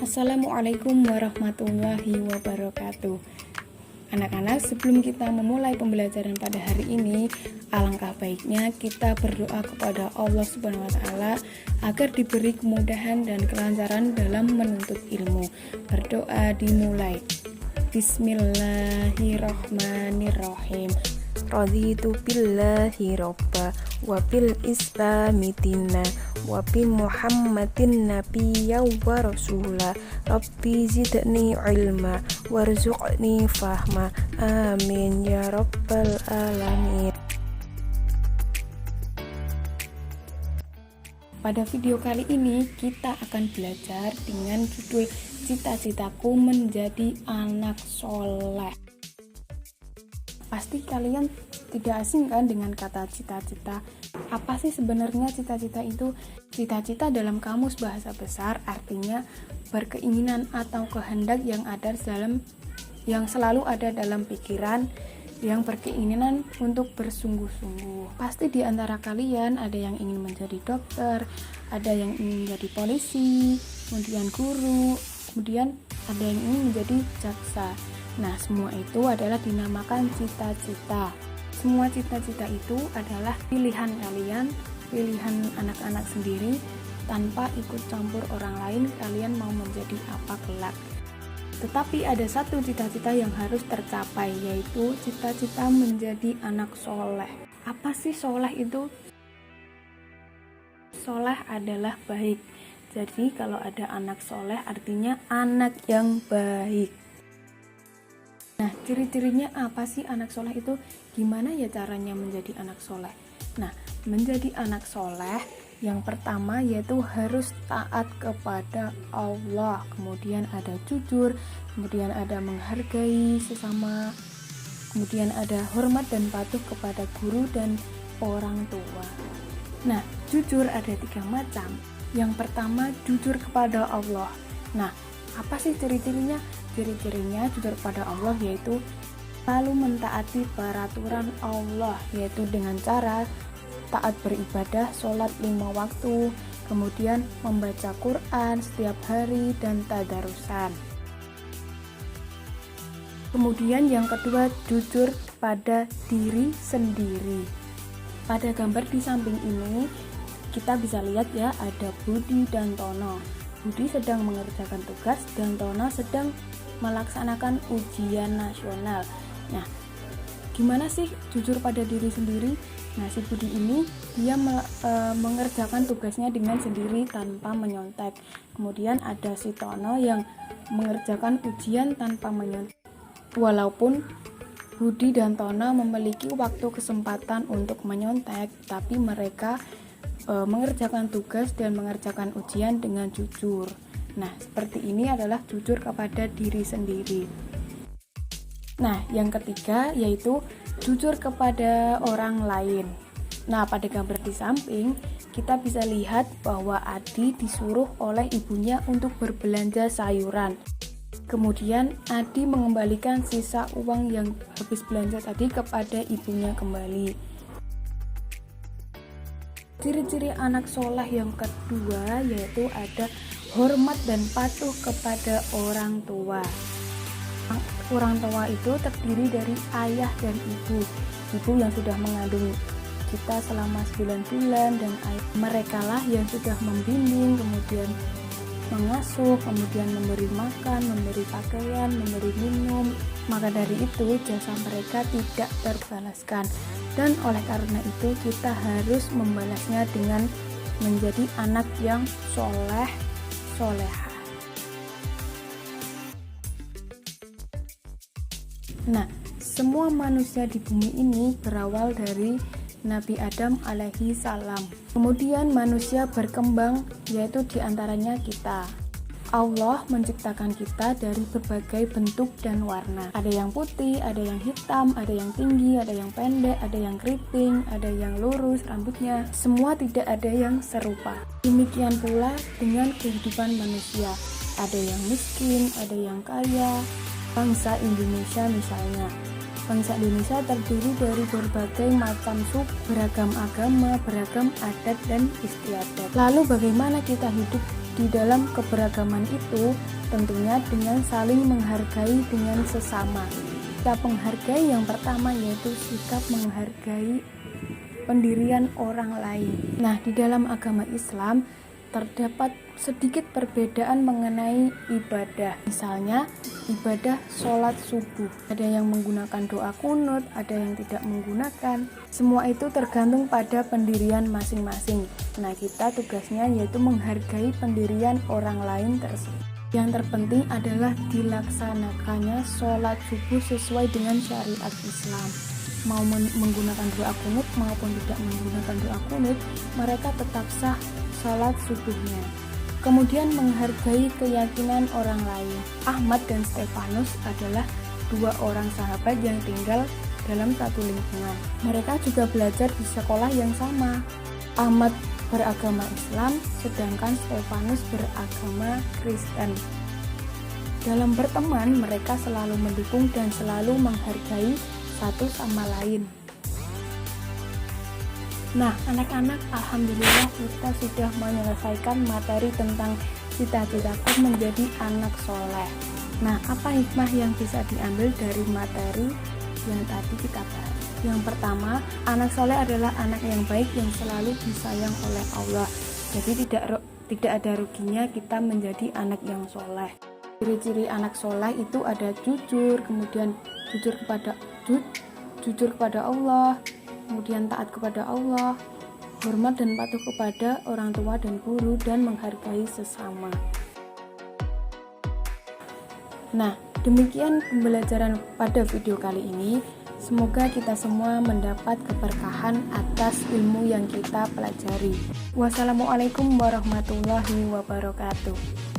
Assalamualaikum warahmatullahi wabarakatuh. Anak-anak, sebelum kita memulai pembelajaran pada hari ini, alangkah baiknya kita berdoa kepada Allah Subhanahu wa taala agar diberi kemudahan dan kelancaran dalam menuntut ilmu. Berdoa dimulai. Bismillahirrahmanirrahim. Raditu billahi robba wa bil islami dina wa bi muhammadin nabiyya wa rasula rabbi zidni ilma warzuqni fahma amin ya rabbal alamin. Pada video kali ini kita akan belajar dengan judul Cita-citaku menjadi anak soleh. Pasti kalian tidak asing kan dengan kata cita-cita. Apa sih sebenarnya cita-cita itu? Cita-cita dalam kamus bahasa besar artinya berkeinginan atau kehendak yang selalu ada dalam pikiran, yang berkeinginan untuk bersungguh-sungguh. Pasti di antara kalian ada yang ingin menjadi dokter, ada yang ingin menjadi polisi, kemudian guru, kemudian ada yang ingin menjadi jaksa. Nah, semua itu adalah dinamakan cita-cita. Semua cita-cita itu adalah pilihan kalian, pilihan anak-anak sendiri, tanpa ikut campur orang lain kalian mau menjadi apa kelak. Tetapi ada satu cita-cita yang harus tercapai, yaitu cita-cita menjadi anak soleh. Apa sih soleh itu? Soleh adalah baik. Jadi kalau ada anak soleh artinya anak yang baik. Nah, ciri-cirinya apa sih anak soleh itu? Gimana ya caranya menjadi anak soleh? Nah, menjadi anak soleh yang pertama yaitu harus taat kepada Allah, kemudian ada jujur, kemudian ada menghargai sesama, kemudian ada hormat dan patuh kepada guru dan orang tua. Nah, jujur ada 3 macam. Yang pertama, jujur kepada Allah. Nah, apa sih ciri-cirinya? Ciri-cirinya jujur kepada Allah yaitu selalu mentaati peraturan Allah, yaitu dengan cara taat beribadah, sholat 5 waktu, kemudian membaca Quran setiap hari dan tadarusan. Kemudian yang kedua, jujur pada diri sendiri. Pada gambar di samping ini kita bisa lihat ya, ada Budi dan Tono. Budi sedang mengerjakan tugas dan Tono sedang melaksanakan ujian nasional. Nah, gimana sih jujur pada diri sendiri? Nah, si Budi ini dia mengerjakan tugasnya dengan sendiri tanpa menyontek. Kemudian ada si Tono yang mengerjakan ujian tanpa menyontek. Walaupun Budi dan Tono memiliki waktu kesempatan untuk menyontek, tapi mereka mengerjakan tugas dan mengerjakan ujian dengan jujur. Nah, seperti ini adalah jujur kepada diri sendiri. Nah, yang ketiga yaitu jujur kepada orang lain. Nah, pada gambar di samping kita bisa lihat bahwa Adi disuruh oleh ibunya untuk berbelanja sayuran. Kemudian Adi mengembalikan sisa uang yang habis belanja tadi kepada ibunya kembali. Ciri-ciri anak soleh yang kedua yaitu ada hormat dan patuh kepada orang tua. Orang tua itu terdiri dari ayah dan ibu. Ibu yang sudah mengandung kita selama 9 bulan dan ayah mereka lah yang sudah membimbing, kemudian mengasuh, kemudian memberi makan, memberi pakaian, memberi minum. Maka dari itu jasa mereka tidak terbalaskan. Dan oleh karena itu kita harus membalasnya dengan menjadi anak yang soleh, soleha. Nah, semua manusia di bumi ini berawal dari Nabi Adam alaihi salam. Kemudian manusia berkembang, yaitu diantaranya kita. Allah menciptakan kita dari berbagai bentuk dan warna. Ada yang putih, ada yang hitam, ada yang tinggi, ada yang pendek, ada yang keriting, ada yang lurus rambutnya. Semua tidak ada yang serupa. Demikian pula dengan kehidupan manusia. Ada yang miskin, ada yang kaya. Bangsa Indonesia misalnya. Bangsa Indonesia terdiri dari berbagai macam suku, beragam agama, beragam adat dan istiadat. Lalu bagaimana kita hidup di dalam keberagaman itu? Tentunya dengan saling menghargai dengan sesama. Sikap menghargai yang pertama yaitu sikap menghargai pendirian orang lain. Nah, di dalam agama Islam terdapat sedikit perbedaan mengenai ibadah. Misalnya, ibadah sholat subuh. Ada yang menggunakan doa kunut, ada yang tidak menggunakan. Semua itu tergantung pada pendirian masing-masing. Nah, kita tugasnya yaitu menghargai pendirian orang lain tersebut. Yang terpenting adalah dilaksanakannya sholat subuh sesuai dengan syariat Islam. Mau menggunakan doa kunut maupun tidak menggunakan doa kunut, mereka tetap sah sholat subuhnya. Kemudian menghargai keyakinan orang lain. Ahmad dan Stefanus adalah dua orang sahabat yang tinggal dalam satu lingkungan. Mereka juga belajar di sekolah yang sama. Ahmad beragama Islam, sedangkan Stefanus beragama Kristen. Dalam berteman, mereka selalu mendukung dan selalu menghargai satu sama lain. Nah, anak-anak, alhamdulillah kita sudah menyelesaikan materi tentang cita-citaku menjadi anak soleh. Nah, apa hikmah yang bisa diambil dari materi yang tadi kita bahas? Yang pertama, anak soleh adalah anak yang baik yang selalu disayang oleh Allah. Jadi tidak ada ruginya kita menjadi anak yang soleh. Ciri-ciri anak soleh itu ada jujur, kemudian jujur kepada Allah, kemudian taat kepada Allah, hormat dan patuh kepada orang tua dan guru, dan menghargai sesama. Nah, demikian pembelajaran pada video kali ini. Semoga kita semua mendapat keberkahan atas ilmu yang kita pelajari. Wassalamualaikum warahmatullahi wabarakatuh.